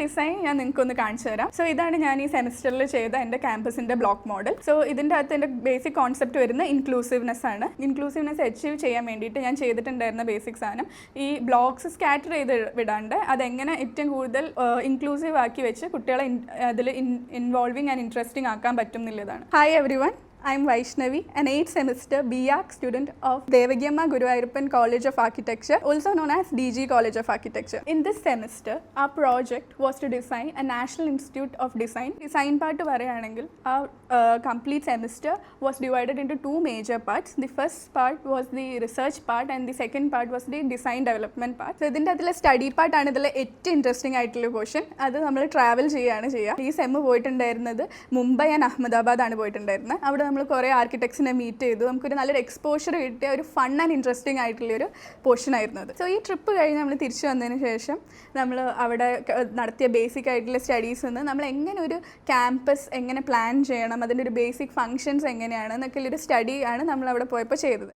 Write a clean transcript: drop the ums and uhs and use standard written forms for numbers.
Design ഞാൻ നിങ്ങൾക്കൊന്ന് കാണിച്ചു തരാം. സോ ഇതാണ് ഞാൻ ഈ സെമിസ്റ്ററിൽ ചെയ്ത എൻ്റെ ക്യാമ്പസിൻ്റെ ബ്ലോക്ക് മോഡൽ. സോ ഇതിൻ്റെ അകത്ത് എൻ്റെ ബേസിക് കോൺസെപ്റ്റ് വരുന്ന ഇൻക്ലൂസീവ്നെസ് ആണ്. ഇൻക്ലൂസീവ്നെസ് അച്ചീവ് ചെയ്യാൻ വേണ്ടിയിട്ട് ഞാൻ ചെയ്തിട്ടുണ്ടായിരുന്ന ബേസിക് സാധനം ഈ ബ്ലോക്സ് സ്കാറ്റർ ചെയ്ത് വിടാണ്ട് അതെങ്ങനെ ഏറ്റവും കൂടുതൽ ഇൻക്ലൂസീവ് ആക്കി വെച്ച് കുട്ടികളെ അതിൽ ഇൻവോൾവിങ് ആൻഡ് ഇൻട്രസ്റ്റിംഗ് ആക്കാൻ പറ്റും എന്നുള്ളതാണ്. Hi every one, I am Vaishnavi, an 8th semester B.Arch student of Devagyamma Guruvayurappan College of Architecture, also known as DG College of Architecture. In this semester, our project was to design a National Institute of Design. Design part പറയാണെങ്കിൽ our complete semester was divided into two major parts. The first part was the research part and the second part was the design development part. So ഇതിൻ്റെ അതിലെ study part ആണ് ഇതിലെ ഏറ്റവും interesting ആയിട്ടുള്ള portion. അത് നമ്മൾ travel ചെയ്യുകയാണ് ചെയ്യുക. ഈ സെമ്മ് പോയിട്ടുണ്ടായിരുന്നത് മുംബൈ ആൻഡ് അഹമ്മദാബാദ് ആണ് പോയിട്ടുണ്ടായിരുന്നത്. അവിടെ നമ്മൾ കുറേ ആർക്കിടെക്ട്സിനെ മീറ്റ് ചെയ്തു. നമുക്കൊരു നല്ലൊരു എക്സ്പോഷർ കിട്ടിയ ഒരു ഫൺ ആൻഡ് ഇൻട്രസ്റ്റിംഗ് ആയിട്ടുള്ളൊരു പോർഷൻ ആയിരുന്നു അത്. സോ ഈ ട്രിപ്പ് കഴിഞ്ഞ് നമ്മൾ തിരിച്ചു വന്നതിന് ശേഷം നമ്മൾ അവിടെ നടത്തിയ ബേസിക് ആയിട്ടുള്ള സ്റ്റഡീസ് നിന്ന് നമ്മൾ എങ്ങനെ ഒരു ക്യാമ്പസ് എങ്ങനെ പ്ലാൻ ചെയ്യണം, അതിൻ്റെ ഒരു ബേസിക് ഫങ്ഷൻസ് എങ്ങനെയാണ് എന്നൊക്കെ ഉള്ളൊരു സ്റ്റഡി ആണ് നമ്മൾ അവിടെ പോയപ്പോൾ ചെയ്തത്.